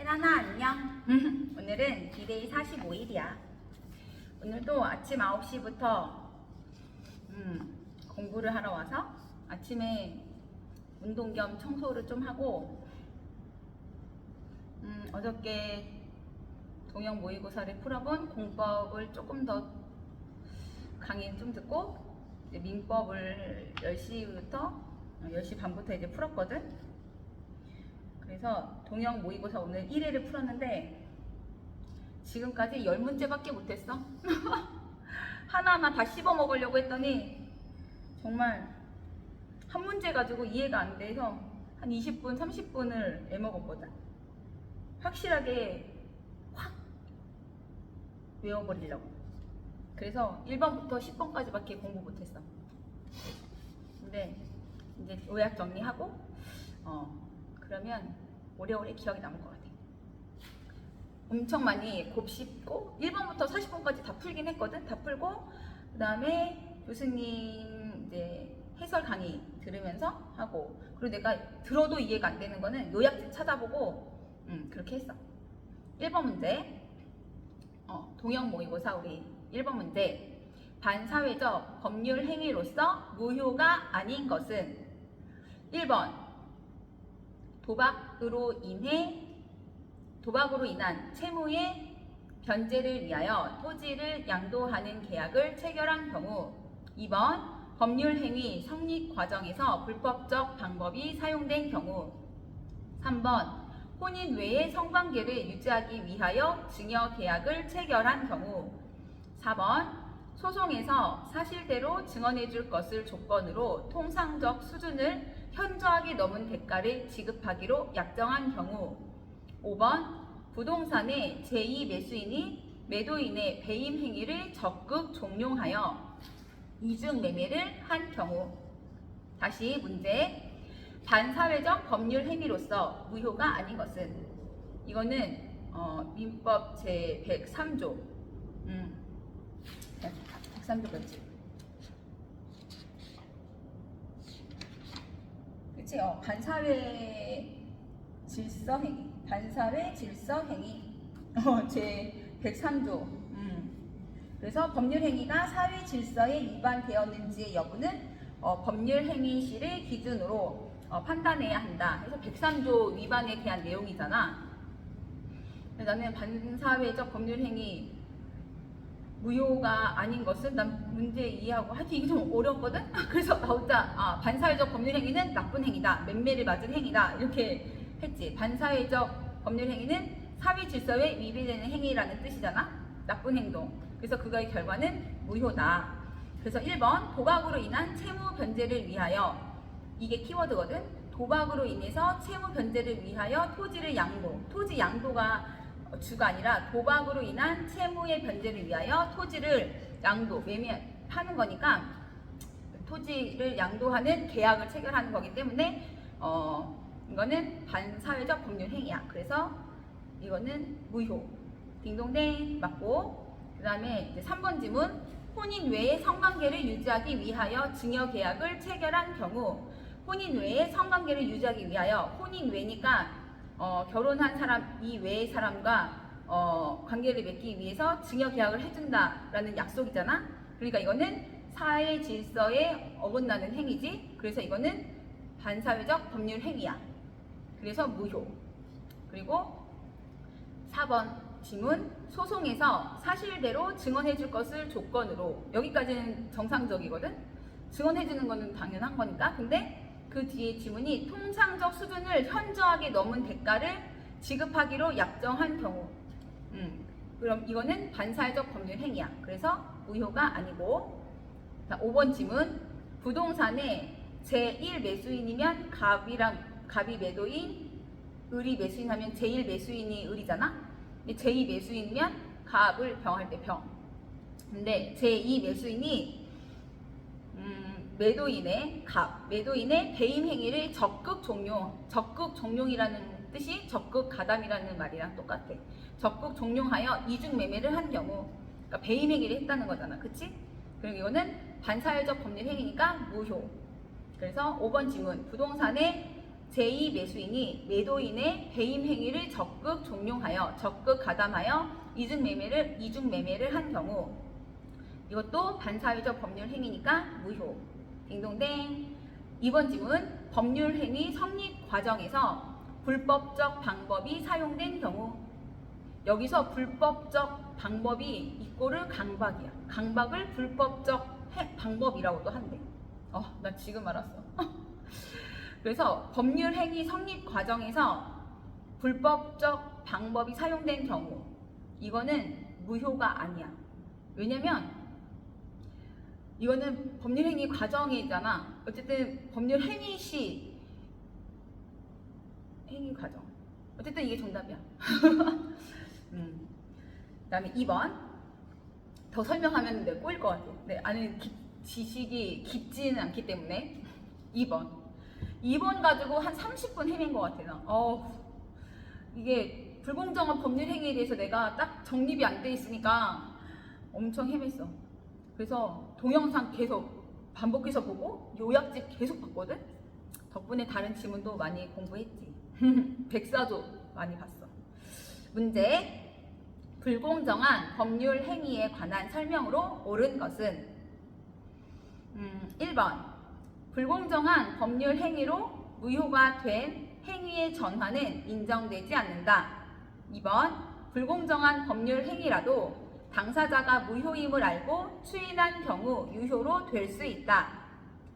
혜나나 안녕. 오늘은 디데이 45일이야. 오늘도 아침 9시부터 공부를 하러 와서 아침에 운동 겸 청소를 좀 하고 어저께 동영 모의고사를 풀어본 공법을 조금 더 강의를 좀 듣고 이제 민법을 10시부터 10시 반부터 이제 풀었거든. 그래서 동영 모의고사 오늘 1회를 풀었는데 지금까지 10문제밖에 못했어. 하나하나 다 씹어 먹으려고 했더니 정말 한 문제 가지고 이해가 안 돼서 한 20분, 30분을 애먹었거든. 확실하게 확 외워버리려고. 그래서 1번부터 10번까지밖에 공부 못했어. 근데 이제 요약 정리하고 그러면 오래오래 기억이 남을 것 같아. 엄청 많이 곱씹고 1번부터 40번까지 다 풀긴 했거든. 다 풀고 그 다음에 교수님 이제 해설 강의 들으면서 하고, 그리고 내가 들어도 이해가 안 되는 거는 요약집 찾아보고 그렇게 했어. 1번 문제 동영 모의고사 우리 1번 문제, 반사회적 법률 행위로서 무효가 아닌 것은 1번 도박으로 인한 채무의 변제를 위하여 토지를 양도하는 계약을 체결한 경우. 2번 법률행위 성립 과정에서 불법적 방법이 사용된 경우. 3번 혼인 외의 성관계를 유지하기 위하여 증여 계약을 체결한 경우. 4번 소송에서 사실대로 증언해 줄 것을 조건으로 통상적 수준을 현저하게 넘은 대가를 지급하기로 약정한 경우. 5번 부동산의 제2 매수인이 매도인의 배임 행위를 적극 종용하여 이중 매매를 한 경우. 다시 문제. 반사회적 법률 행위로서 무효가 아닌 것은, 이거는 민법 제 103조 103조 그렇지? 그치? 반사회 질서 행위, 반사회 질서 행위 제 103조. 그래서 법률 행위가 사회 질서에 위반되었는지의 여부는 법률 행위 시를 기준으로 판단해야 한다. 그래서 103조 위반에 대한 내용이잖아. 나는 반사회적 법률 행위 무효가 아닌 것은 난 문제 이해하고, 하여튼 이게 좀 어렵거든? 그래서 나 혼자 반사회적 법률 행위는 나쁜 행위다, 매매를 맞은 행위다 이렇게 했지. 반사회적 법률 행위는 사회 질서에 위배되는 행위라는 뜻이잖아. 나쁜 행동. 그래서 그거의 결과는 무효다. 그래서 1번 도박으로 인한 채무 변제를 위하여, 이게 키워드거든. 도박으로 인해서 채무 변제를 위하여 토지를 양도, 토지 양도가 주가 아니라 도박으로 인한 채무의 변제를 위하여 토지를 양도, 파는 거니까 토지를 양도하는 계약을 체결하는 거기 때문에 이거는 반사회적 법률 행위야. 그래서 이거는 무효. 딩동댕 맞고. 그 다음에 이제 3번 지문, 혼인 외의 성관계를 유지하기 위하여 증여 계약을 체결한 경우. 혼인 외의 성관계를 유지하기 위하여, 혼인 외니까 결혼한 사람 이외의 사람과 관계를 맺기 위해서 증여 계약을 해준다라는 약속이잖아. 그러니까 이거는 사회 질서에 어긋나는 행위지. 그래서 이거는 반사회적 법률 행위야. 그래서 무효. 그리고 4번 지문, 소송에서 사실대로 증언해 줄 것을 조건으로. 여기까지는 정상적이거든. 증언해 주는 거는 당연한 거니까. 근데 그 뒤에 지문이 통상적 수준을 현저하게 넘은 대가를 지급하기로 약정한 경우. 그럼 이거는 반사회적 법률 행위야. 그래서 무효가 아니고. 자, 5번 지문, 부동산의 제1 매수인이면 갑이 매도인, 을이 매수인 하면 제1 매수인이 을이잖아. 근데 제2 매수인이면 갑을 병할 때 병. 근데 제2 매수인이 매도인의 배임 행위를 적극 종용이라는 뜻이 적극 가담이라는 말이랑 똑같아. 적극 종용하여 이중 매매를 한 경우. 그러니까 배임 행위를 했다는 거잖아. 그치? 그리고 이거는 반사회적 법률 행위니까 무효. 그래서 5번 지문, 부동산의 제2 매수인이 매도인의 배임 행위를 적극 종용하여 적극 가담하여 이중 매매를 한 경우, 이것도 반사회적 법률 행위니까 무효. 딩동댕. 2번 지문, 법률 행위 성립 과정에서 불법적 방법이 사용된 경우. 여기서 불법적 방법이 이꼬르 강박이야. 강박을 불법적 방법이라고도 한대. 나 지금 알았어. 그래서 법률 행위 성립 과정에서 불법적 방법이 사용된 경우, 이거는 무효가 아니야. 왜냐면 이거는 법률 행위 과정이잖아. 어쨌든 법률 행위 시 행위 과정. 어쨌든 이게 정답이야. 그다음에 2번. 더 설명하면 꼬일 것 같아. 네, 아는 지식이 깊지는 않기 때문에. 2번 가지고 한 30분 헤맨 것 같아. 이게 불공정한 법률 행위에 대해서 내가 딱 정립이 안 돼 있으니까 엄청 헤맸어. 그래서 동영상 계속 반복해서 보고 요약집 계속 봤거든. 덕분에 다른 지문도 많이 공부했지. 백사조 많이 봤어. 문제. 불공정한 법률 행위에 관한 설명으로 옳은 것은 1번. 불공정한 법률 행위로 무효가 된 행위의 전환은 인정되지 않는다. 2번. 불공정한 법률 행위라도 당사자가 무효임을 알고 추인한 경우 유효로 될 수 있다.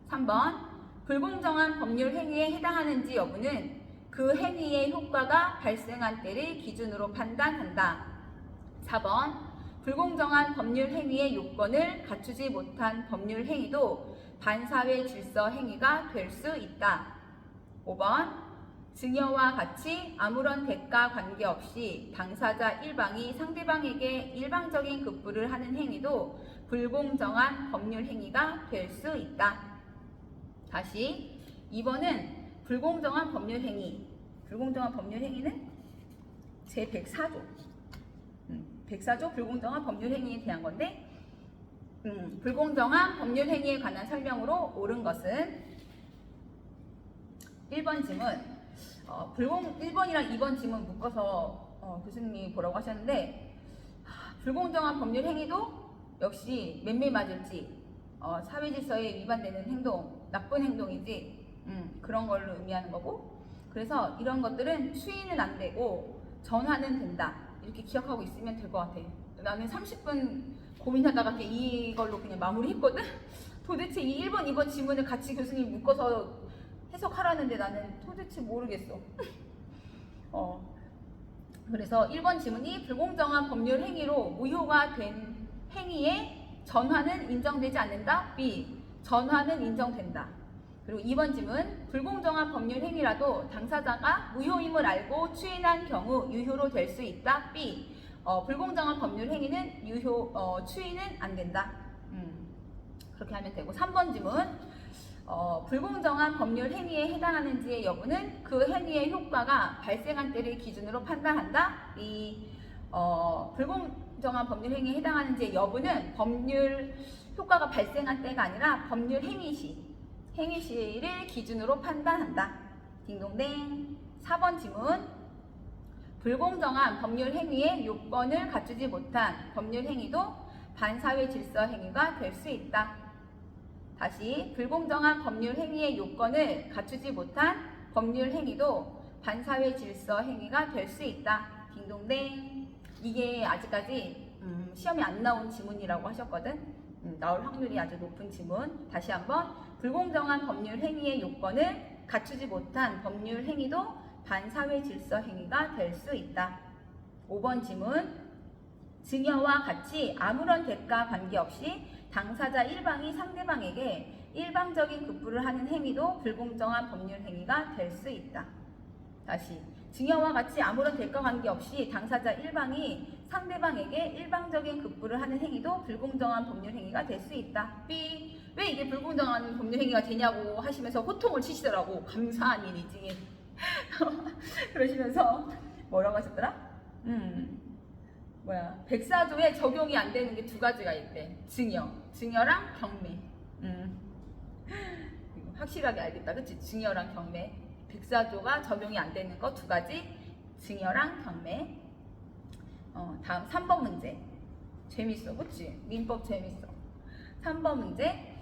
3번. 불공정한 법률 행위에 해당하는지 여부는 그 행위의 효과가 발생한 때를 기준으로 판단한다. 4번. 불공정한 법률 행위의 요건을 갖추지 못한 법률 행위도 반사회 질서 행위가 될 수 있다. 5번. 증여와 같이 아무런 대가 관계없이 당사자 일방이 상대방에게 일방적인 급부를 하는 행위도 불공정한 법률 행위가 될 수 있다. 다시 2번은 불공정한 법률 행위. 불공정한 법률 행위는 제104조. 104조 불공정한 법률 행위에 대한 건데, 불공정한 법률 행위에 관한 설명으로 옳은 것은 1번 지문. 1번이랑 2번 지문 묶어서 교수님이 보라고 하셨는데, 불공정한 법률 행위도 역시 맴매 맞을지, 사회질서에 위반되는 행동, 나쁜 행동이지, 그런 걸로 의미하는 거고, 그래서 이런 것들은 추인은 안 되고 전환은 된다. 이렇게 기억하고 있으면 될 것 같아. 나는 30분 고민하다가 이걸로 그냥 마무리했거든? 도대체 이 1번, 2번 지문을 같이 교수님이 묶어서 해석하라는데 나는 도대체 모르겠어. 그래서 1번 지문이 불공정한 법률 행위로 무효가 된 행위의 전환은 인정되지 않는다. B. 전환은 인정된다. 그리고 2번 지문. 불공정한 법률 행위라도 당사자가 무효임을 알고 추인한 경우 유효로 될 수 있다. B. 불공정한 법률 행위는 추인은 안 된다. 그렇게 하면 되고. 3번 지문. 불공정한 법률 행위에 해당하는지의 여부는 그 행위의 효과가 발생한 때를 기준으로 판단한다. 이 불공정한 법률 행위에 해당하는지의 여부는 법률 효과가 발생한 때가 아니라 법률 행위시를 기준으로 판단한다. 딩동댕. 4번 지문. 불공정한 법률 행위의 요건을 갖추지 못한 법률 행위도 반사회 질서 행위가 될 수 있다. 다시, 불공정한 법률 행위의 요건을 갖추지 못한 법률 행위도 반사회 질서 행위가 될 수 있다. 딩동댕. 이게 아직까지 시험에 안 나온 지문이라고 하셨거든. 나올 확률이 아주 높은 지문. 다시 한번. 불공정한 법률 행위의 요건을 갖추지 못한 법률 행위도 반사회 질서 행위가 될 수 있다. 5번 지문. 증여와 같이 아무런 대가 관계없이 당사자 일방이 상대방에게 일방적인 급부를 하는 행위도 불공정한 법률 행위가 될 수 있다. 다시, 증여와 같이 아무런 대가 관계없이 당사자 일방이 상대방에게 일방적인 급부를 하는 행위도 불공정한 법률 행위가 될 수 있다. B. 왜 이게 불공정한 법률 행위가 되냐고 하시면서 호통을 치시더라고. 감사한 일이지. 그러시면서 뭐라고 하셨더라? 104조에 적용이 안 되는 게 두 가지가 있대. 증여랑 경매. 확실하게 알겠다. 그치? 증여랑 경매. 백사조가 적용이 안 되는 거 두 가지, 증여랑 경매. 다음 3번 문제. 재밌어, 그치? 민법 재밌어. 3번 문제.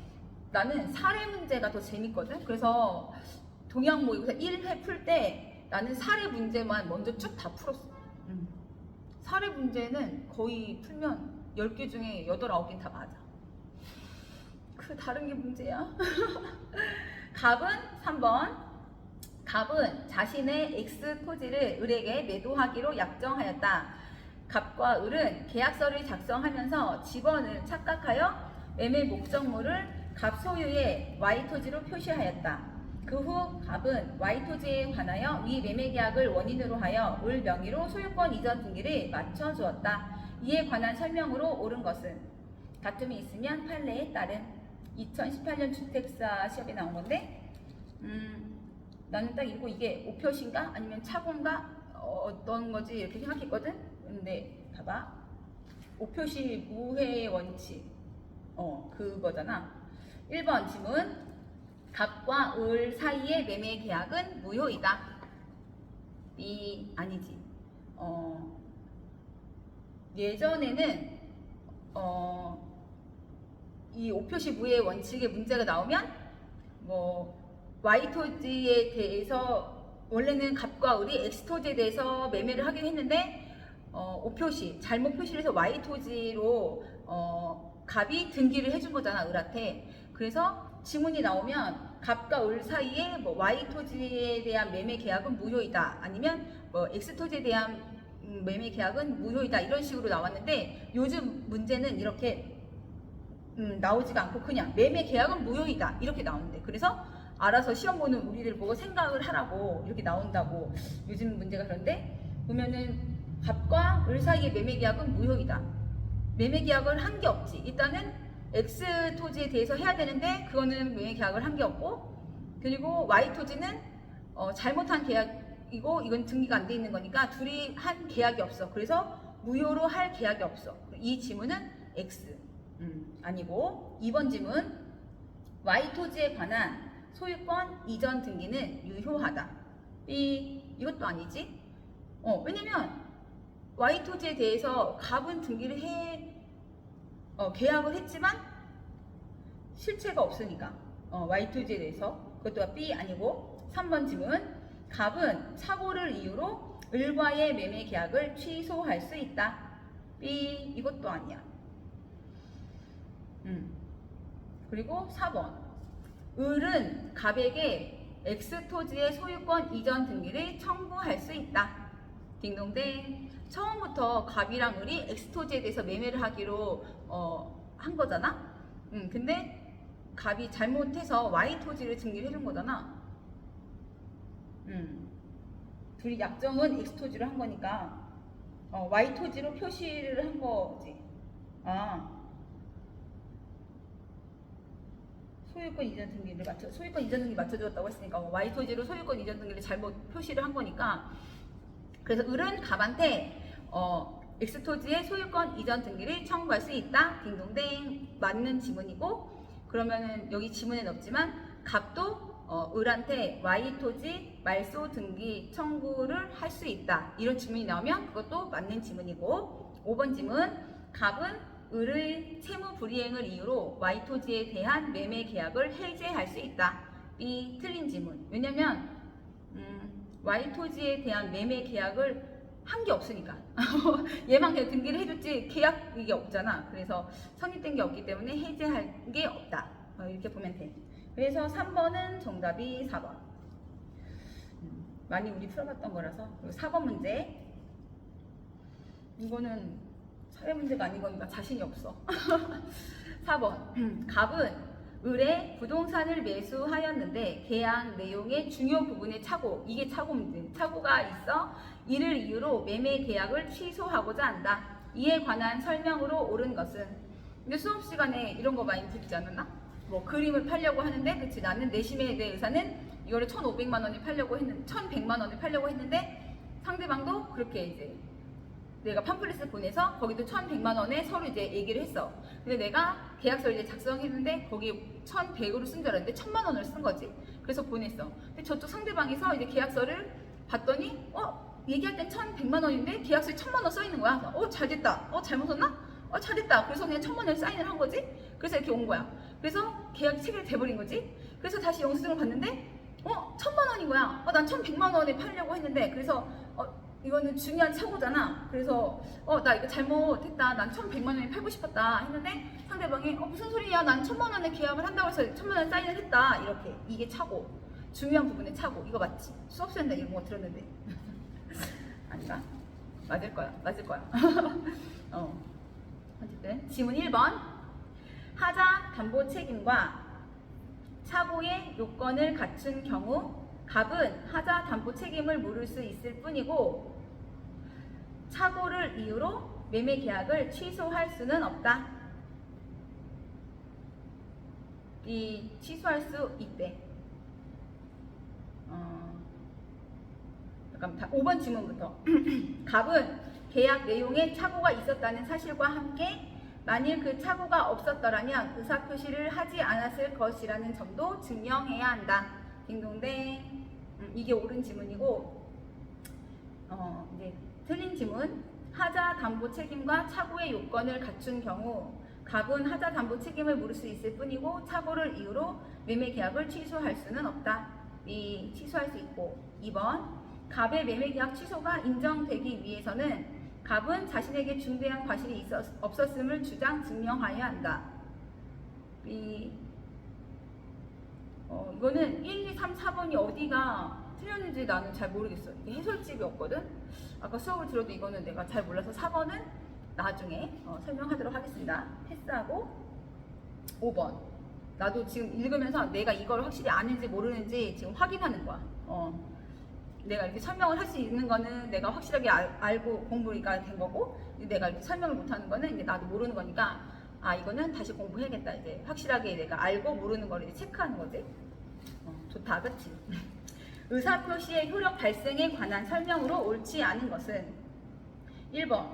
나는 사례 문제가 더 재밌거든. 그래서 동양 모의고사 1회 풀 때 나는 사례 문제만 먼저 쭉 다 풀었어. 사례 문제는 거의 풀면 10개 중에 8, 9개는 다 맞아. 그 다른 게 문제야. 갑은 3번. 갑은 자신의 X 토지를 을에게 매도하기로 약정하였다. 갑과 을은 계약서를 작성하면서 직원을 착각하여 매매 목적물을 갑 소유의 Y 토지로 표시하였다. 그 후 갑은 Y 토지에 관하여 위 매매 계약을 원인으로 하여 을 명의로 소유권 이전 등기를 맞춰 주었다. 이에 관한 설명으로 옳은 것은 다툼이 있으면 판례에 따른. 2018년 주택사 시험에 나온 건데, 나는 딱 읽고 이게 오표시인가 아니면 착오인가 어떤 거지 이렇게 생각했거든. 근데 봐봐, 오표시 무해 원칙 그거잖아. 1번 질문. 갑과 을 사이의 매매 계약은 무효이다. B 아니지. 예전에는 이 오표시 무해 원칙의 문제가 나오면 Y 토지에 대해서 원래는 갑과 을이 X 토지에 대해서 매매를 하긴 했는데 오표시 잘못 표시를 해서 Y 토지로 갑이 등기를 해준 거잖아, 을한테. 그래서 지문이 나오면 갑과 을 사이에 Y 토지에 대한 매매 계약은 무효이다, 아니면 X 토지에 대한 매매 계약은 무효이다, 이런 식으로 나왔는데 요즘 문제는 이렇게 나오지가 않고 그냥 매매 계약은 무효이다 이렇게 나오는데, 그래서 알아서 시험 보는 우리들 보고 생각을 하라고 이렇게 나온다고 요즘 문제가. 그런데 보면은 갑과 을 사이의 매매 계약은 무효이다. 매매 계약을 한 게 없지. 일단은 X 토지에 대해서 해야 되는데 그거는 매매 계약을 한 게 없고, 그리고 Y 토지는 잘못한 계약이고 이건 등기가 안 돼 있는 거니까 둘이 한 계약이 없어. 그래서 무효로 할 계약이 없어. 이 지문은 X. 아니고 2번 지문. Y 토지에 관한 소유권 이전 등기는 유효하다. 이것도 아니지. 왜냐면 Y 토지에 대해서 갑은 등기를 계약을 했지만 실체가 없으니까 Y 토지에 대해서. 그것도 B 아니고 3번 질문. 갑은 착오를 이유로 을과의 매매 계약을 취소할 수 있다. B 이것도 아니야. 그리고 4번. 을은 갑에게 X 토지의 소유권 이전 등기를 청구할 수 있다. 딩동댕. 처음부터 갑이랑 을이 X 토지에 대해서 매매를 하기로 한 거잖아. 근데 갑이 잘못해서 Y 토지를 등기를 해준 거잖아. 둘이 약정은 X 토지로 한 거니까 Y 토지로 표시를 한 거지. 소유권 이전 등기를 소유권 이전 등기 맞춰주었다고 했으니까 Y 토지로 소유권 이전 등기를 잘못 표시를 한 거니까. 그래서 을은 갑한테 X 토지의 소유권 이전 등기를 청구할 수 있다. 딩동댕. 맞는 지문이고, 그러면은 여기 지문에는 없지만 갑도 을한테 Y 토지 말소 등기 청구를 할 수 있다, 이런 지문이 나오면 그것도 맞는 지문이고. 5번 지문. 갑은 을의 채무 불이행을 이유로 Y 토지에 대한 매매 계약을 해제할 수 있다. B 틀린 지문. 왜냐면 Y 토지에 대한 매매 계약을 한 게 없으니까. 얘만 그냥 등기를 해줬지 계약 이게 없잖아. 그래서 성립된 게 없기 때문에 해제할 게 없다. 이렇게 보면 돼. 그래서 3번은 정답이 4번. 많이 우리 풀어봤던 거라서. 그리고 4번 문제. 이거는 사회 문제가 아닌 거니까 자신이 없어. 4번. 갑은 을에 부동산을 매수하였는데 계약 내용의 중요 부분의 착오, 이게 착오 문제. 착오가 있어 이를 이유로 매매 계약을 취소하고자 한다. 이에 관한 설명으로 옳은 것은. 근데 수업 시간에 이런 거 많이 듣지 않았나? 그림을 팔려고 하는데, 그치, 나는 내심에 대해 의사는 이거를 1,500만 원에 팔려고 했는데 1,100만 원에 팔려고 했는데 상대방도 그렇게 이제 내가 팜플렛을 보내서 거기도 1,100만 원에 서로 이제 얘기를 했어. 근데 내가 계약서를 이제 작성했는데 거기 1,100으로 쓴 줄 알았는데 1,000만 원을 쓴 거지. 그래서 보냈어. 근데 저쪽 상대방에서 이제 계약서를 봤더니 얘기할 땐 1,100만 원인데 계약서에 1,000만 원 써 있는 거야. 잘 됐다. 잘못 썼나? 잘 됐다. 그래서 그냥 1,000만 원 사인을 한 거지. 그래서 이렇게 온 거야. 그래서 계약이 체결돼버린 거지. 그래서 다시 영수증을 봤는데 1,000만 원인 거야. 난 1,100만 원에 팔려고 했는데 그래서 이거는 중요한 착오잖아. 그래서 나 이거 잘못했다. 난 1,100만 원에 팔고 싶었다 했는데 상대방이 무슨 소리야? 난 1,000만 원에 계약을 한다고 해서 1,000만 원 사인을 했다. 이렇게. 이게 착오. 중요한 부분의 착오. 이거 맞지? 수업 시간에 이런 거 들었는데. 아닌가? 맞을 거야. 어쨌든 지문 1번. 하자 담보 책임과 착오의 요건을 갖춘 경우 갑은 하자 담보 책임을 물을 수 있을 뿐이고 착오를 이유로 매매 계약을 취소할 수는 없다. 취소할 수 있대. 잠깐만, 5번 질문부터. 갑은 계약 내용에 착오가 있었다는 사실과 함께 만일 그 착오가 없었더라면 의사표시를 하지 않았을 것이라는 점도 증명해야 한다. 딩동댕. 이게 옳은 질문이고, 이제 틀린 질문. 하자 담보 책임과 착오의 요건을 갖춘 경우 갑은 하자 담보 책임을 물을 수 있을 뿐이고 착오를 이유로 매매 계약을 취소할 수는 없다. 취소할 수 있고. 2번. 갑의 매매 계약 취소가 인정되기 위해서는 갑은 자신에게 중대한 과실이 없었음을 주장 증명하여야 한다. 이거는 1, 2, 3, 4번이 어디가 틀렸는지 나는 잘 모르겠어. 이게 해설집이 없거든. 아까 수업을 들어도 이거는 내가 잘 몰라서 4번은 나중에 설명하도록 하겠습니다. 패스하고 5번. 나도 지금 읽으면서 내가 이걸 확실히 아는지 모르는지 지금 확인하는 거야. 내가 이렇게 설명을 할 수 있는 거는 내가 확실하게 알고 공부가 된 거고, 내가 이렇게 설명을 못하는 거는 이제 나도 모르는 거니까, 이거는 다시 공부해야겠다. 이제 확실하게 내가 알고 모르는 거를 이제 체크하는 거지. 좋다, 그치? 의사표시의 효력 발생에 관한 설명으로 옳지 않은 것은 1번.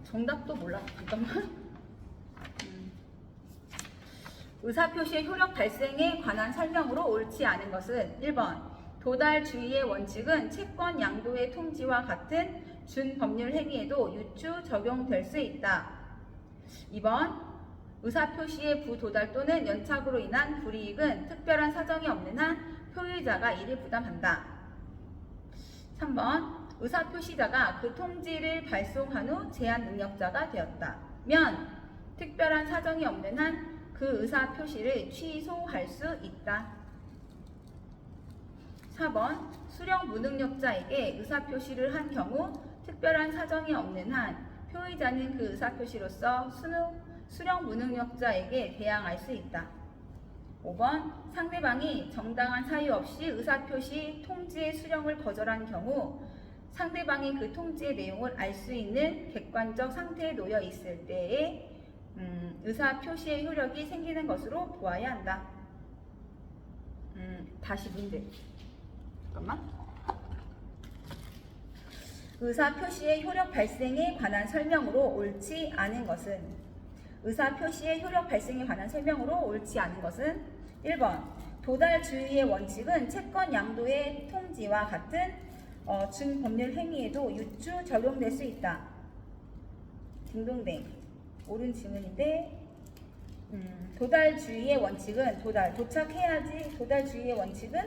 정답도 몰라. 잠깐만. 의사표시의 효력 발생에 관한 설명으로 옳지 않은 것은 1번. 도달주의의 원칙은 채권 양도의 통지와 같은 준법률 행위에도 유추 적용될 수 있다. 2번. 의사표시의 부도달 또는 연착으로 인한 불이익은 특별한 사정이 없는 한 표의자가 이를 부담한다. 3번. 의사표시자가 그 통지를 발송한 후 제한 능력자가 되었다면 특별한 사정이 없는 한 그 의사표시를 취소할 수 있다. 4번. 수령 무능력자에게 의사표시를 한 경우 특별한 사정이 없는 한 표의자는 그 의사표시로서 수령 무능력자에게 대항할 수 있다. 5번. 상대방이 정당한 사유 없이 의사표시 통지의 수령을 거절한 경우 상대방이 그 통지의 내용을 알 수 있는 객관적 상태에 놓여 있을 때에 의사표시의 효력이 생기는 것으로 보아야 한다. 다시 문제. 잠깐만. 의사표시의 효력 발생에 관한 설명으로 옳지 않은 것은 의사표시의 효력 발생에 관한 설명으로 옳지 않은 것은 1번. 도달주의의 원칙은 채권 양도의 통지와 같은 준법률 행위에도 유추 적용될 수 있다. 딩동댕. 옳은 질문인데 도달주의의 원칙은 도착해야지. 도달주의의 원칙은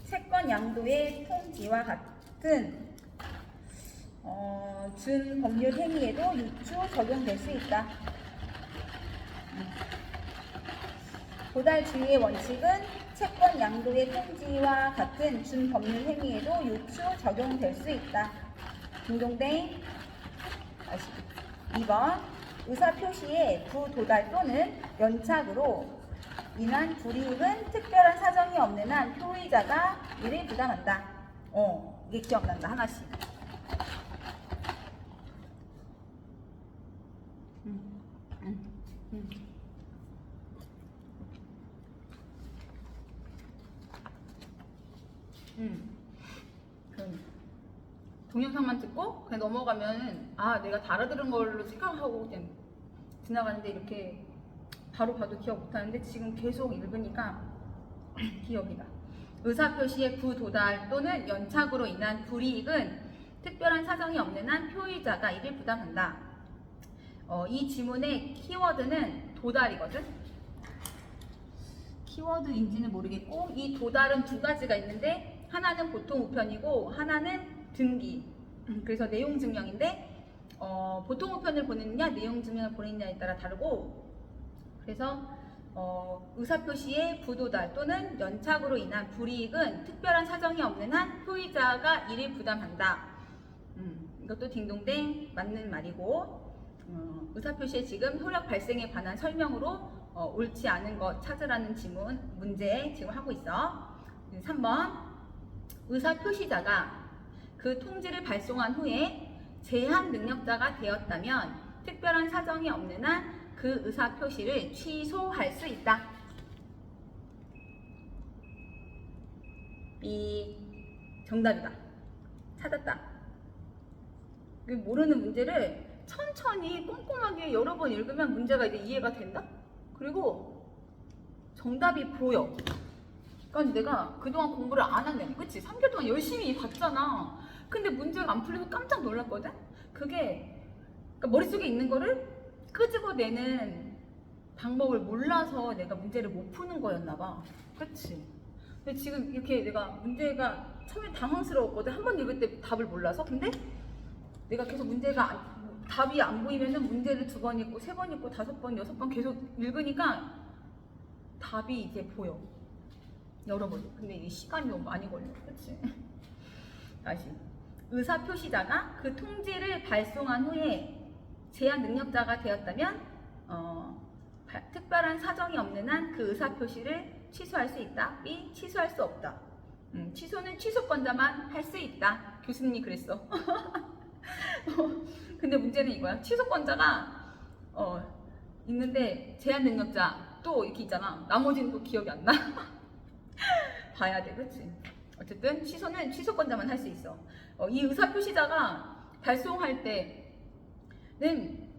채권 양도의 통지와 같은 준법률 행위에도 유추 적용될 수 있다. 도달주의의 원칙은 채권 양도의 통지와 같은 준법률 행위에도 유추 적용될 수 있다. 딩동댕. 2번. 의사표시의 부도달 또는 연착으로 인한 불이익은 특별한 사정이 없는 한 표의자가 이를 부담한다. 이게 기억난다. 하나씩. 그럼 동영상만 듣고 그냥 넘어가면 아 내가 다 알아들은 걸로 생각하고 그냥 지나가는데 이렇게 바로 봐도 기억 못하는데 지금 계속 읽으니까 기억이 나. 의사표시의 부도달 또는 연착으로 인한 불이익은 특별한 사정이 없는 한 표의자가 이를 부담한다. 이 지문의 키워드는 도달이거든. 키워드인지는 모르겠고 이 도달은 두 가지가 있는데 하나는 보통 우편이고 하나는 등기. 그래서 내용 증명인데 보통 우편을 보내느냐 내용 증명을 보내느냐에 따라 다르고 그래서 의사표시의 부도달 또는 연착으로 인한 불이익은 특별한 사정이 없는 한 표의자가 이를 부담한다. 이것도 딩동댕 맞는 말이고 의사표시에 지금 효력 발생에 관한 설명으로 옳지 않은 것 찾으라는 지문 문제 지금 하고 있어. 3번 의사표시자가 그 통지를 발송한 후에 제한 능력자가 되었다면 특별한 사정이 없는 한 그 의사표시를 취소할 수 있다. 이 정답이다. 찾았다. 모르는 문제를 천천히 꼼꼼하게 여러 번 읽으면 문제가 이제 이해가 된다? 그리고 정답이 보여. 그러니까 내가 그동안 공부를 안 한다니, 그치? 3개월 동안 열심히 봤잖아. 근데 문제가 안 풀려서 깜짝 놀랐거든? 그게 그러니까 머릿속에 있는 거를 끄집어내는 방법을 몰라서 내가 문제를 못 푸는 거였나 봐. 그치? 근데 지금 이렇게 내가 문제가 처음에 당황스러웠거든. 한 번 읽을 때 답을 몰라서. 근데 내가 계속 문제가 답이 안 보이면은 문제를 2번 읽고 3번 읽고 5번, 6번 계속 읽으니까 답이 이제 보여. 여러 번. 근데 이 시간이 너무 많이 걸려. 그치? 다시. 의사표시자가 그 통지를 발송한 후에 제한 능력자가 되었다면 특별한 사정이 없는 한 그 의사표시를 취소할 수 있다. B. 취소할 수 없다. 취소는 취소권자만 할 수 있다. 교수님이 그랬어. 근데 문제는 이거야. 취소권자가 있는데 제한 능력자 또 이렇게 있잖아. 나머지는 또 기억이 안 나. 봐야 돼. 그치? 어쨌든 취소는 취소권자만 할 수 있어. 이 의사표시자가 발송할 때는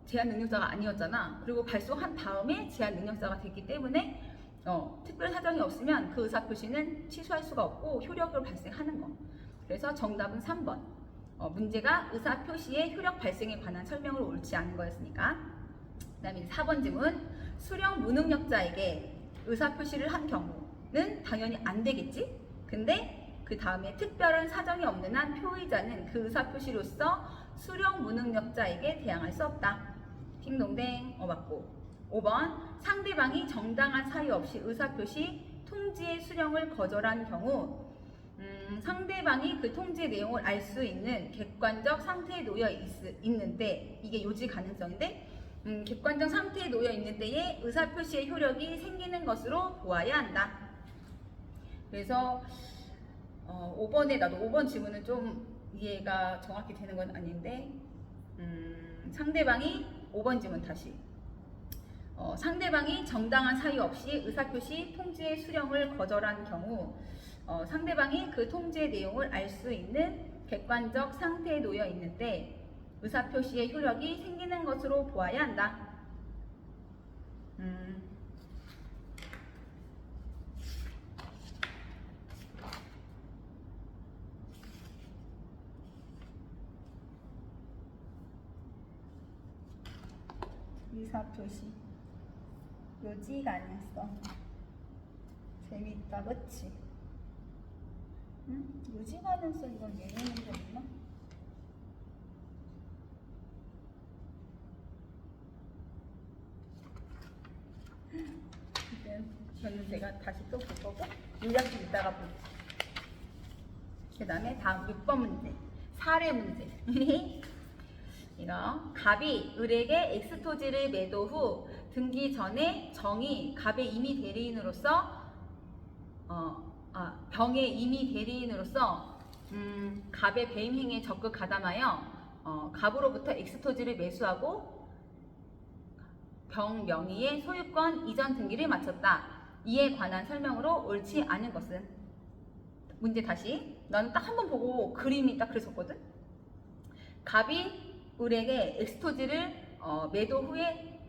제한 능력자가 아니었잖아. 그리고 발송한 다음에 제한 능력자가 됐기 때문에 특별 사정이 없으면 그 의사표시는 취소할 수가 없고 효력을 발생하는 거. 그래서 정답은 3번. 문제가 의사표시의 효력 발생에 관한 설명으로 옳지 않은 거였으니까. 그 다음에 4번 질문. 수령 무능력자에게 의사표시를 한 경우는 당연히 안 되겠지? 근데 그 다음에 특별한 사정이 없는 한 표의자는 그 의사표시로서 수령 무능력자에게 대항할 수 없다. 딩동댕. 맞고. 5번 상대방이 정당한 사유 없이 의사표시 통지의 수령을 거절한 경우 상대방이 그 통지의 내용을 알 수 있는 객관적 상태에 놓여 있는데 이게 요지 가능성인데 객관적 상태에 놓여 있는 때에 의사표시의 효력이 생기는 것으로 보아야 한다. 그래서 5번에 나도 5번 질문은 좀 이해가 정확히 되는 건 아닌데 상대방이 5번 질문 다시 상대방이 정당한 사유 없이 의사표시 통지의 수령을 거절한 경우 상대방이 그 통지의 내용을 알 수 있는 객관적 상태에 놓여 있는데 의사표시의 효력이 생기는 것으로 보아야 한다. 의사표시 요지 가능성 재밌다 그치? 요지 가능성 이건 외우는 거 있나? 저는 제가 다시 또 볼 거고 요약 좀 이따가 볼게요. 그 다음에 다음 6번 문제 사례 문제. 이거 갑이 을에게 엑스토지를 매도 후 등기 전에 정이 갑의 임의 대리인으로서 병의 임의 대리인으로서 갑의 배임 행위에 적극 가담하여 갑으로부터 엑스토지를 매수하고 병 명의의 소유권 이전 등기를 마쳤다. 이에 관한 설명으로 옳지 않은 것은 문제 다시. 나는 딱 한 번 보고 그림이 딱 그랬었거든. 갑이 을에게 엑스토지를 매도 후에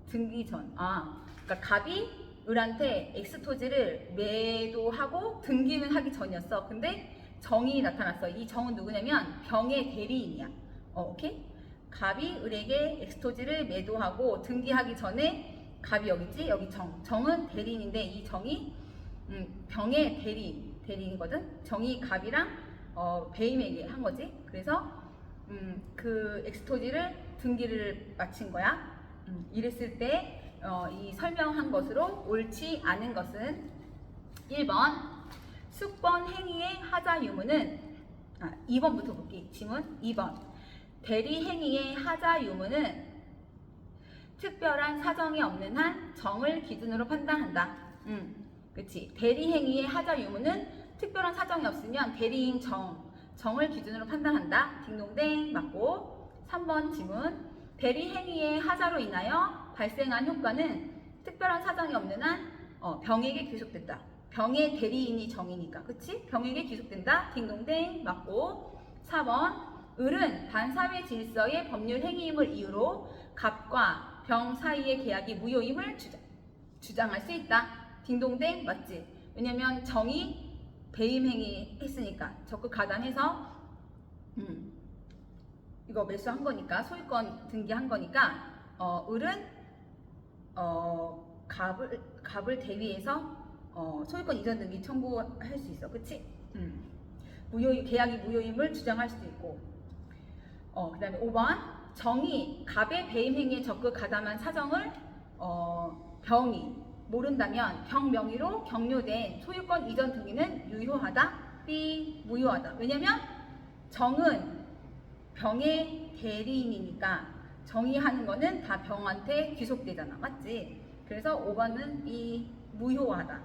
등기 전. 그러니까 갑이 을한테 엑스토지를 매도하고 등기는 하기 전이었어. 근데 정이 나타났어. 이 정은 누구냐면 병의 대리인이야. 오케이? 갑이 을에게 엑스토지를 매도하고 등기하기 전에 갑이 여기 있지? 여기 정. 정은 대리인인데 이 정이 병의 대리인이거든. 정이 갑이랑 배임에게 한 거지. 그래서 그 엑스토지를 등기를 마친 거야. 이랬을 때 이 설명한 것으로 옳지 않은 것은 1번 숙번 행위의 하자 유무는 2번부터 볼게. 지문 2번 대리 행위의 하자 유무는 특별한 사정이 없는 한 정을 기준으로 판단한다. 그치. 대리 행위의 하자 유무는 특별한 사정이 없으면 대리인 정을 기준으로 판단한다. 딩동댕 맞고. 3번 지문 대리 행위의 하자로 인하여 발생한 효과는 특별한 사정이 없는 한 병에게 귀속된다. 병의 대리인이 정이니까. 그치? 병에게 귀속된다. 딩동댕 맞고. 4번 을은 반사회 질서의 법률 행위임을 이유로 갑과 병 사이의 계약이 무효임을 주장할 수 있다. 딩동댕 맞지? 왜냐면 정이 배임 행위 했으니까 적극 가담해서 이거 매수한 거니까 소유권 등기한 거니까 을은 갑을 대위해서 소유권 이전 등기 청구할 수 있어. 그치? 계약이 무효임을 주장할 수도 있고. 그 다음에 5번 정이 갑의 배임 행위에 적극 가담한 사정을 병이 모른다면 병 명의로 격려된 소유권 이전 등기는 유효하다. B 무효하다. 왜냐면 정은 병의 대리인이니까 정이 하는 거는 다 병한테 귀속되잖아. 맞지? 그래서 5번은 B 무효하다.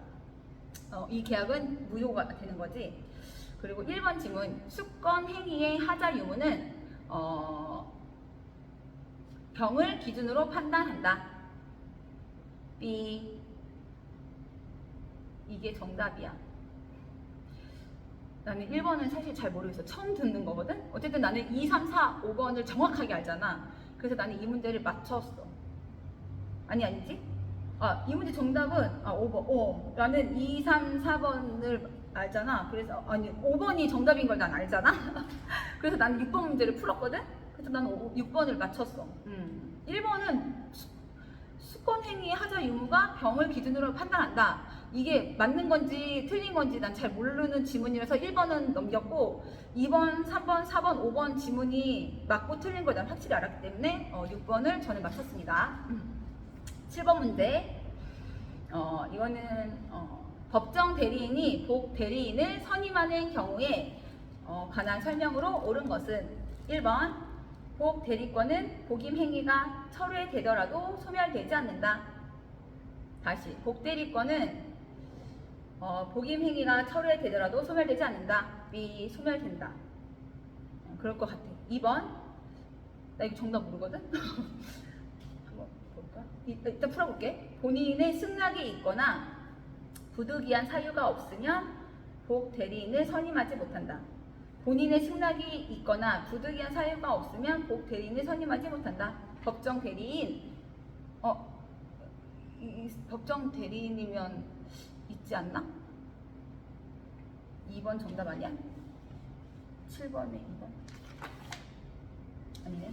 이 계약은 무효가 되는 거지. 그리고 1번 지문 숙건 행위의 하자 유무는 병을 기준으로 판단한다. B 이게 정답이야. 나는 1번은 사실 잘 모르겠어. 처음 듣는 거거든. 어쨌든 나는 2, 3, 4, 5번을 정확하게 알잖아. 그래서 나는 이 문제를 맞췄어. 아니지? 이 문제 정답은 5번. 나는 2, 3, 4번을 알잖아. 그래서 5번이 정답인 걸 난 알잖아. 그래서 나는 6번 문제를 풀었거든. 그래서 나는 6번을 맞췄어. 1번은 숙건 행위의 하자 유무가 병을 기준으로 판단한다. 이게 맞는 건지 틀린 건지 난 잘 모르는 지문이라서 1번은 넘겼고 2번, 3번, 4번, 5번 지문이 맞고 틀린 걸 난 확실히 알았기 때문에 6번을 저는 맞췄습니다. 7번 문제. 이거는 법정 대리인이 복 대리인을 선임하는 경우에 관한 설명으로 옳은 것은 1번 복 대리권은 복임 행위가 철회되더라도 소멸되지 않는다. 다시 복 대리권은 복임 행위가 철회되더라도 소멸되지 않는다. B 소멸된다. 그럴 것 같아. 2번 나 이거 정답 모르거든. 한번 볼까? 일단 풀어볼게. 본인의 승낙이 있거나 부득이한 사유가 없으면 복 대리인을 선임하지 못한다. 본인의 승낙이 있거나 부득이한 사유가 없으면 복 대리인을 선임하지 못한다. 법정 대리인 법정 대리인이면 있지 않나? 2번 정답 아니야? 7번에 2번 아니네.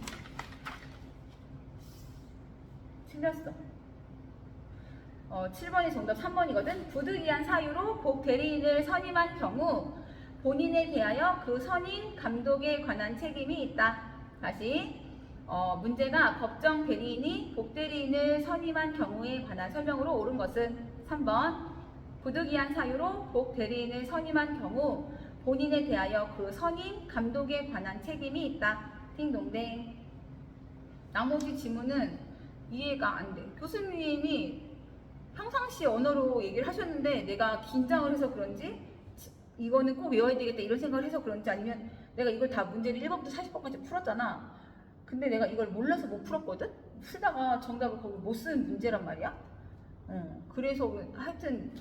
틀렸어. 7번이 정답. 3번이거든. 부득이한 사유로 복 대리인을 선임한 경우 본인에 대하여 그 선임 감독에 관한 책임이 있다. 다시 문제가 법정 대리인이 복 대리인을 선임한 경우에 관한 설명으로 옳은 것은 3번 부득이한 사유로 복 대리인을 선임한 경우 본인에 대하여 그 선임 감독에 관한 책임이 있다. 띵동댕. 나머지 지문은 이해가 안 돼. 교수님이 평상시 언어로 얘기를 하셨는데 내가 긴장을 해서 그런지 이거는 꼭 외워야 되겠다 이런 생각을 해서 그런지 아니면 내가 이걸 다 문제를 1번부터 40번까지 풀었잖아. 근데 내가 이걸 몰라서 못 풀었거든? 풀다가 정답을 거기 못 쓴 문제란 말이야. 그래서 하여튼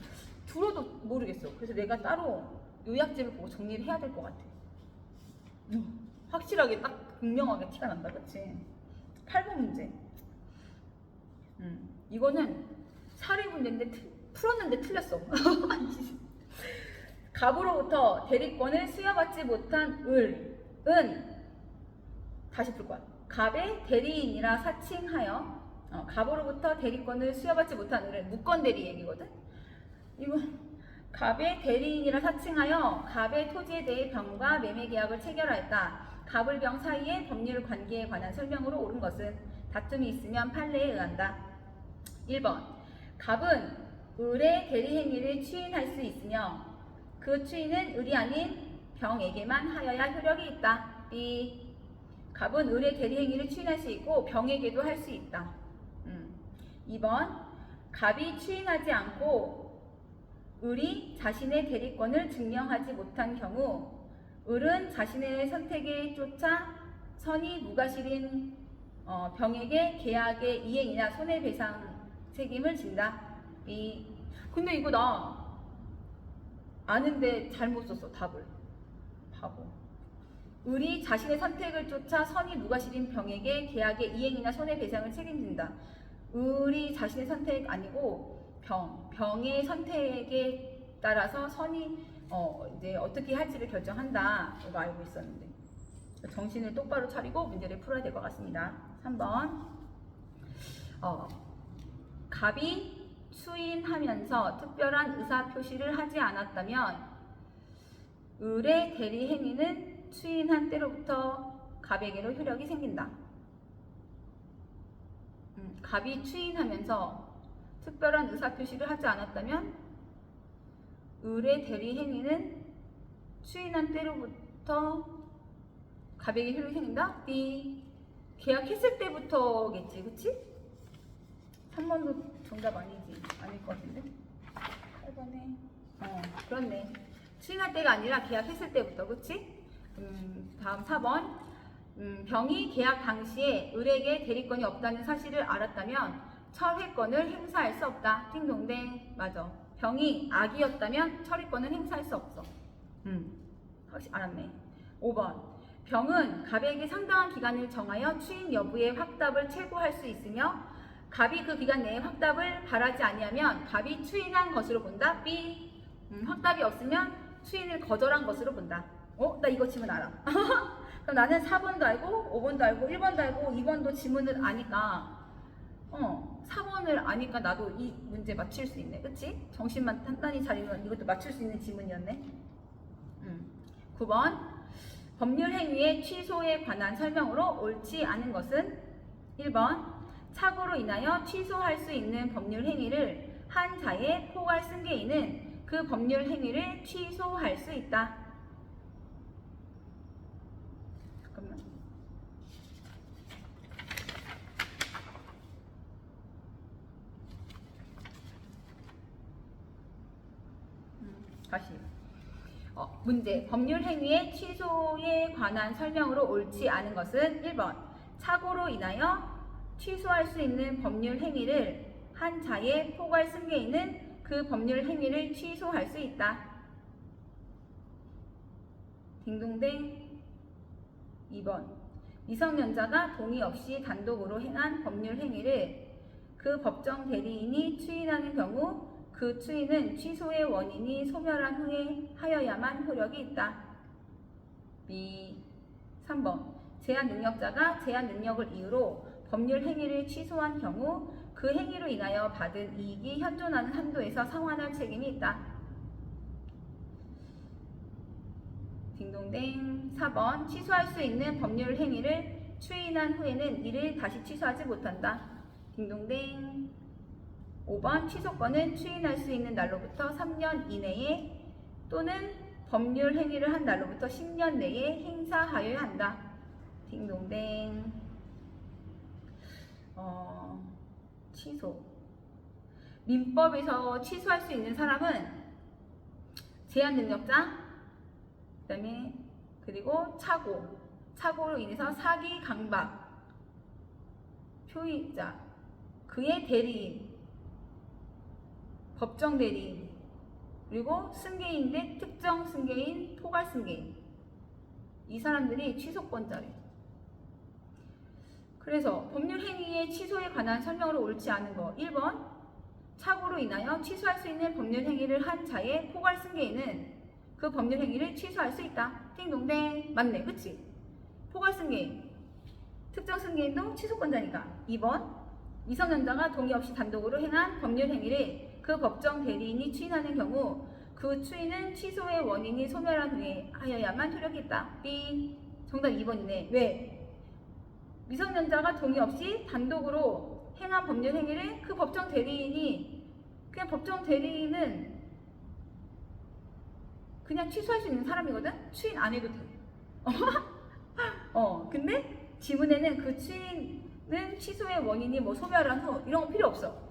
들어도 모르겠어. 그래서 내가 따로 요약집을 보고 정리를 해야 될 것 같아. 확실하게 딱 분명하게 티가 난다, 그치? 8번 문제. 이거는 사례 문제인데 풀었는데 틀렸어. 갑으로부터 대리권을 수여받지 못한 을은 다시 풀 거야. 갑의 대리인이라 사칭하여 갑으로부터 대리권을 수여받지 못한 을은 무권 대리 얘기거든. 이거 갑의 대리인이라 사칭하여 갑의 토지에 대해 병과 매매 계약을 체결하였다. 갑을 병 사이의 법률 관계에 관한 설명으로 옳은 것은 다툼이 있으면 판례에 의한다. 1번 갑은 을의 대리 행위를 추인할 수 있으며 그 추인은 을이 아닌 병에게만 하여야 효력이 있다. B. 갑은 을의 대리 행위를 추인할 수 있고 병에게도 할 수 있다. 2번 갑이 추인하지 않고 을이 자신의 대리권을 증명하지 못한 경우 을은 자신의 선택에 쫓아 선이 무과실인 병에게 계약의 이행이나 손해배상 책임을 진다. 근데 이거 나 아는데 잘못 썼어. 답을. 바보. 을이 자신의 선택을 쫓아 선이 무과실인 병에게 계약의 이행이나 손해배상을 책임진다. 을이 자신의 선택 아니고 병의 선택에 따라서 선이 이제 어떻게 할지를 결정한다. 이거 알고 있었는데 정신을 똑바로 차리고 문제를 풀어야 될 것 같습니다. 3번 갑이 추인하면서 특별한 의사표시를 하지 않았다면 을의 대리 행위는 추인한 때로부터 갑에게로 효력이 생긴다. 갑이 추인하면서 특별한 의사표시를 하지 않았다면 을의 대리 행위는 추인한 때로부터 갑에게 효력이 생긴다? B. 계약했을 때부터겠지, 그치? 3번도 정답 아니지? 아닐 것 같은데? 8번에 그렇네. 추인할 때가 아니라 계약했을 때부터, 그치? 다음 4번 병이 계약 당시에 을에게 대리권이 없다는 사실을 알았다면 철회권을 행사할 수 없다. 띵동댕. 맞아. 병이 악이었다면 철회권을 행사할 수 없어. 확실히 알았네. 5번 병은 갑에게 상당한 기간을 정하여 추인 여부의 확답을 최고할 수 있으며 갑이 그 기간 내에 확답을 바라지 아니하면 갑이 추인한 것으로 본다. B. 확답이 없으면 추인을 거절한 것으로 본다. 나 이거 지문 알아. 그럼 나는 4번도 알고 5번도 알고 1번도 알고 2번도 지문을 아니까 4번을 아니까 나도 이 문제 맞출 수 있네. 그치? 정신만 단단히 차리면 이것도 맞출 수 있는 지문이었네. 9번 법률 행위의 취소에 관한 설명으로 옳지 않은 것은 1번 착오로 인하여 취소할 수 있는 법률 행위를 한 자의 포괄 승계인은 그 법률 행위를 취소할 수 있다. 잠깐만. 다시. 문제. 법률 행위의 취소에 관한 설명으로 옳지 않은 것은 1번 착오로 인하여 취소할 수 있는 법률 행위를 한 자의 포괄 승계인은 그 법률 행위를 취소할 수 있다. 딩동댕. 2번 미성년자가 동의 없이 단독으로 행한 법률 행위를 그 법정 대리인이 추인하는 경우 그 추인은 취소의 원인이 소멸한 후에 하여야만 효력이 있다. B. 3번 제한 능력자가 제한 능력을 이유로 법률 행위를 취소한 경우 그 행위로 인하여 받은 이익이 현존하는 한도에서 상환할 책임이 있다. 딩동댕. 4번 취소할 수 있는 법률 행위를 추인한 후에는 이를 다시 취소하지 못한다. 딩동댕. 5번 취소권은 추인할 수 있는 날로부터 3년 이내에 또는 법률 행위를 한 날로부터 10년 내에 행사하여야 한다. 딩동댕. 취소. 민법에서 취소할 수 있는 사람은 제한 능력자, 그리고 착오로 인해서 사기, 강박, 표의자, 그의 대리인, 법정 대리인, 그리고 승계인인데 특정 승계인, 포괄 승계인. 이 사람들이 취소권자래. 그래서 법률 행위의 취소에 관한 설명으로 옳지 않은 거 1번 착오로 인하여 취소할 수 있는 법률 행위를 한 자의 포괄 승계인은 그 법률 행위를 취소할 수 있다. 띵동댕. 맞네. 그치? 포괄 승계인 특정 승계인도 취소권자니까. 2번 미성년자가 동의 없이 단독으로 행한 법률 행위를 그 법정 대리인이 추인하는 경우 그 추인은 취소의 원인이 소멸한 후에 하여야만 효력있다. B. 정답 2번이네. 왜? 미성년자가 동의 없이 단독으로 행한 법률 행위를 그 법정 대리인이 그냥 법정 대리인은 그냥 취소할 수 있는 사람이거든? 추인 안 해도 돼. 근데 지문에는 그 추인은 취소의 원인이 뭐 소멸한 후 이런 거 필요 없어.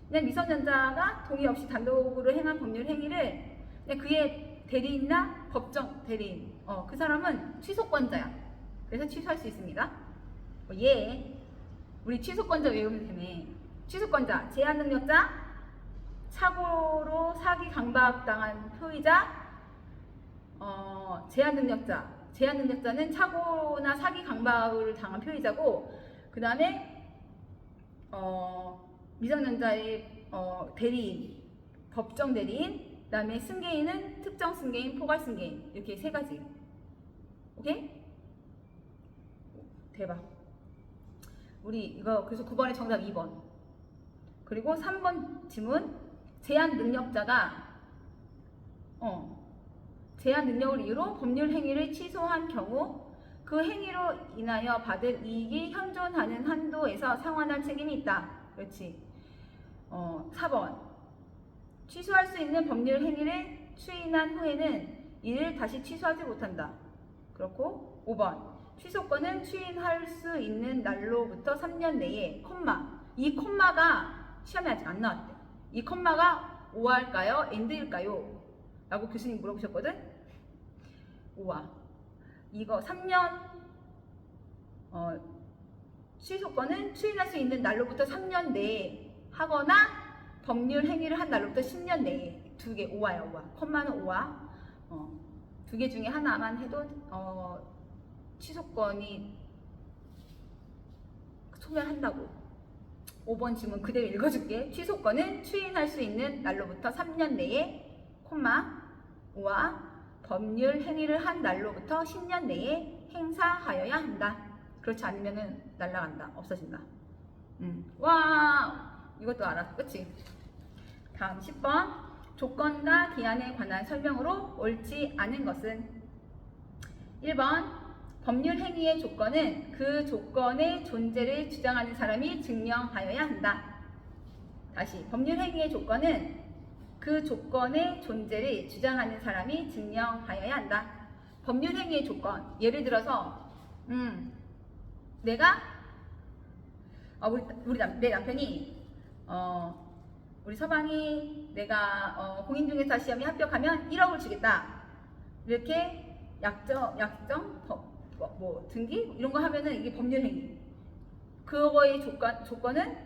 그냥 미성년자가 동의 없이 단독으로 행한 법률 행위를 그냥 그의 대리인이나 법정 대리인 그 사람은 취소권자야. 그래서 취소할 수 있습니다. 예. 우리 취소권자 외우면 되네. 취소권자, 제한능력자, 착오로 사기 강박당한 표의자, 제한능력자. 제한능력자는 착오나 사기 강박을 당한 표의자고, 그 다음에 미성년자의 대리인, 법정 대리인, 그 다음에 승계인은 특정 승계인, 포괄 승계인. 이렇게 세 가지. 오케이? 대박. 우리 이거 그래서 9번의 정답 2번. 그리고 3번 지문. 제한 능력자가 제한 능력을 이유로 법률 행위를 취소한 경우 그 행위로 인하여 받은 이익이 현존하는 한도에서 상환할 책임이 있다. 그렇지. 4번. 취소할 수 있는 법률 행위를 추인한 후에는 이를 다시 취소하지 못한다. 그렇고 5번. 취소권은 추인할 수 있는 날로부터 3년 내에 이 콤마가 시험에 아직 안 나왔대. 이 콤마가 오화일까요? 엔드일까요? 라고 교수님 물어보셨거든? 오화. 이거 3년 취소권은 추인할 수 있는 날로부터 3년 내에 하거나 법률 행위를 한 날로부터 10년 내에. 두 개 오화야. 오화. 콤마는 오화. 두 개 중에 하나만 해도 취소권이 소멸한다고. 5번 질문 그대로 읽어줄게. 취소권은 추인할 수 있는 날로부터 3년 내에 오화 법률 행위를 한 날로부터 10년 내에 행사하여야 한다. 그렇지 않으면은 날라간다. 없어진다. 와, 이것도 알았어. 그치? 다음 10번. 조건과 기한에 관한 설명으로 옳지 않은 것은 1번 법률 행위의 조건은 그 조건의 존재를 주장하는 사람이 증명하여야 한다. 다시, 법률 행위의 조건은 그 조건의 존재를 주장하는 사람이 증명하여야 한다. 법률 행위의 조건. 예를 들어서 내가 내 남편이 우리 서방이 내가 공인중개사 시험에 합격하면 1억을 주겠다. 이렇게 약정, 등기 이런 거 하면은 이게 법률 행위. 그거의 조건은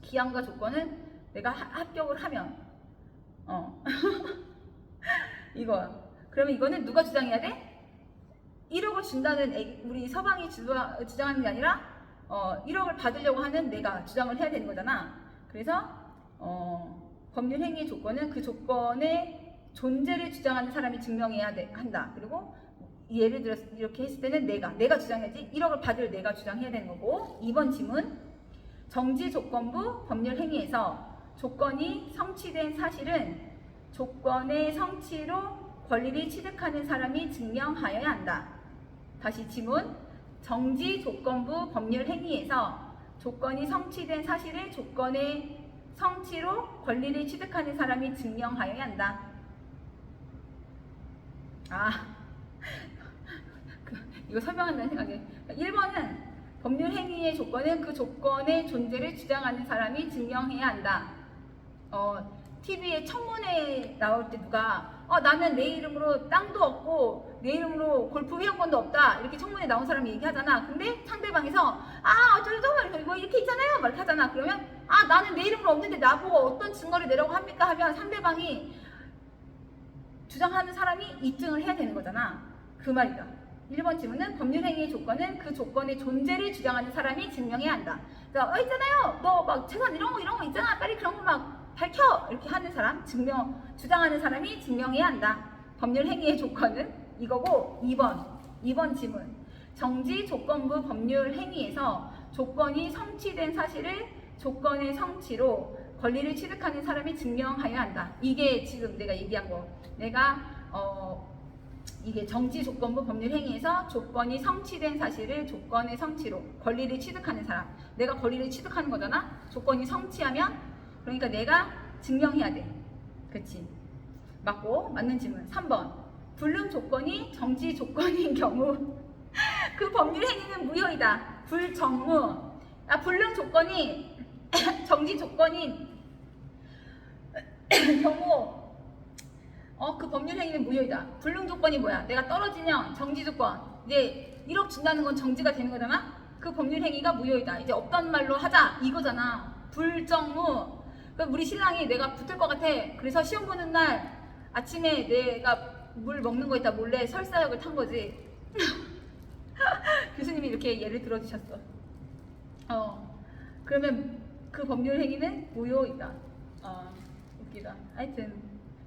기한과 조건은 내가 합격을 하면 이거. 그러면 이거는 누가 주장해야 돼? 1억을 준다는 우리 서방이 주장하는 게 아니라 1억을 받으려고 하는 내가 주장을 해야 되는 거잖아. 그래서 법률 행위의 조건은 그 조건의 존재를 주장하는 사람이 증명해야 한다. 그리고 예를 들어서 이렇게 했을 때는 내가 주장해야지. 1억을 받을 내가 주장해야 되는 거고. 2번 지문. 정지 조건부 법률 행위에서 조건이 성취된 사실은 조건의 성취로 권리를 취득하는 사람이 증명하여야 한다. 다시 지문. 정지 조건부 법률 행위에서 조건이 성취된 사실을 조건의 성취로 권리를 취득하는 사람이 증명하여야 한다. 이거 설명한다는 생각에 1번은 법률 행위의 조건은 그 조건의 존재를 주장하는 사람이 증명해야 한다. TV에 청문회 나올 때 누가 나는 내 이름으로 땅도 없고 내 이름으로 골프 회원권도 없다 이렇게 청문회 나온 사람이 얘기하잖아. 근데 상대방에서 어쩌고 뭐 이렇게 있잖아요 막 이렇게 하잖아. 그러면 나는 내 이름으로 없는데 나보고 어떤 증거를 내라고 합니까 하면 상대방이 주장하는 사람이 입증을 해야 되는 거잖아. 그 말이다. 1번 질문은 법률 행위의 조건은 그 조건의 존재를 주장하는 사람이 증명해야 한다. 자, 있잖아요. 너 막 재산 이런 거 있잖아. 빨리 그런 거 막 밝혀. 이렇게 하는 사람, 주장하는 사람이 증명해야 한다. 법률 행위의 조건은 이거고 2번 질문. 정지 조건부 법률 행위에서 조건이 성취된 사실을 조건의 성취로 권리를 취득하는 사람이 증명하여야 한다. 이게 지금 내가 얘기한 거. 이게 정지 조건부 법률 행위에서 조건이 성취된 사실을 조건의 성취로 권리를 취득하는 사람. 내가 권리를 취득하는 거잖아. 조건이 성취하면 그러니까 내가 증명해야 돼. 그렇지? 맞고 맞는 질문. 3번. 불능 조건이 정지 조건인 경우 그 법률 행위는 무효이다. 불정무. 불능 조건이 정지 조건인 경우 그 법률 행위는 무효이다. 불능 조건이 뭐야? 내가 떨어지면 정지 조건. 이제 1억 준다는 건 정지가 되는 거잖아. 그 법률 행위가 무효이다. 이제 없던 말로 하자 이거잖아. 불정무. 그러니까 우리 신랑이 내가 붙을 것 같아. 그래서 시험 보는 날 아침에 내가 물 먹는 거 있다 몰래 설사약을 탄 거지. 교수님이 이렇게 예를 들어주셨어. 그러면 그 법률 행위는 무효이다. 웃기다. 하여튼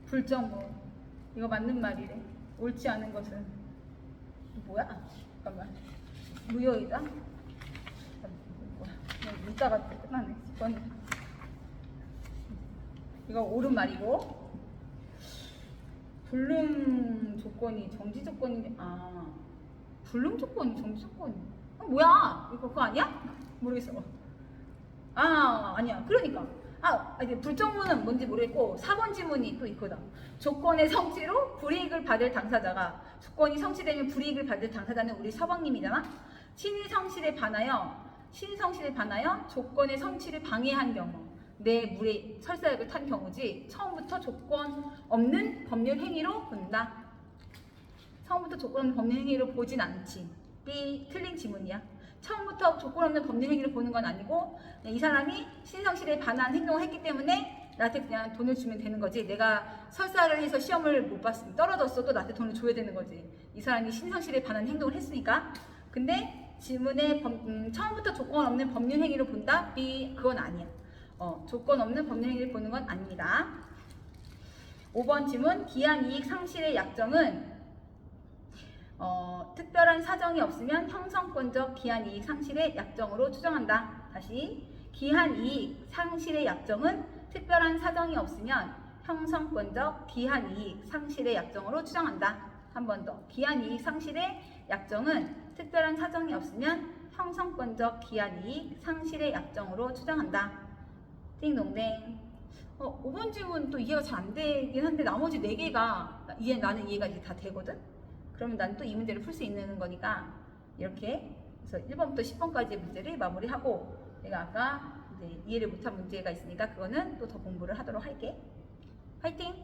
불정무. 이거 맞는 말이래. 옳지 않은 것은 뭐야? 잠깐만. 무효이다. 뭐야? 문자가 끝나네. 10번. 이거 옳은 말이고. 불능 조건이 정지 조건이 불능 조건이 정지 조건이 뭐야? 이거 그거 아니야? 모르겠어. 아니야. 그러니까. 이제 불정무는 뭔지 모르겠고 4번 질문이 또 있거든. 조건의 성취로 불이익을 받을 당사자가 조건이 성취되면 불이익을 받을 당사자는 우리 서방님이잖아. 신성실에 반하여 조건의 성취를 방해한 경우 내 물에 설사약을 탄 경우지 처음부터 조건 없는 법률 행위로 본다. 처음부터 조건 없는 법률 행위로 보진 않지. B 틀린 지문이야. 처음부터 조건 없는 법률 행위를 보는 건 아니고 이 사람이 신성실에 반한 행동을 했기 때문에 나한테 그냥 돈을 주면 되는 거지. 내가 설사를 해서 시험을 못 봤으면 떨어졌어도 나한테 돈을 줘야 되는 거지. 이 사람이 신성실에 반한 행동을 했으니까. 근데 질문에 처음부터 조건 없는 법률 행위로 본다? B 그건 아니야. 조건 없는 법률 행위를 보는 건 아닙니다. 5번 질문. 기한 이익 상실의 약정은 특별한 사정이 없으면 형성권적 기한 이익 상실의 약정으로 추정한다. 다시 기한 이익 상실의 약정은 특별한 사정이 없으면 형성권적 기한 이익 상실의 약정으로 추정한다. 한 번 더. 기한 이익 상실의 약정은 특별한 사정이 없으면 형성권적 기한 이익 상실의 약정으로 추정한다. 띵동댕. 5번 질문 또 이해가 잘 안 되긴 한데 나머지 4개가 나는 이해가 이제 다 되거든. 그러면 난 또 이 문제를 풀 수 있는 거니까 이렇게 그래서 1번부터 10번까지의 문제를 마무리하고 내가 아까 이제 이해를 못한 문제가 있으니까 그거는 또 더 공부를 하도록 할게. 화이팅!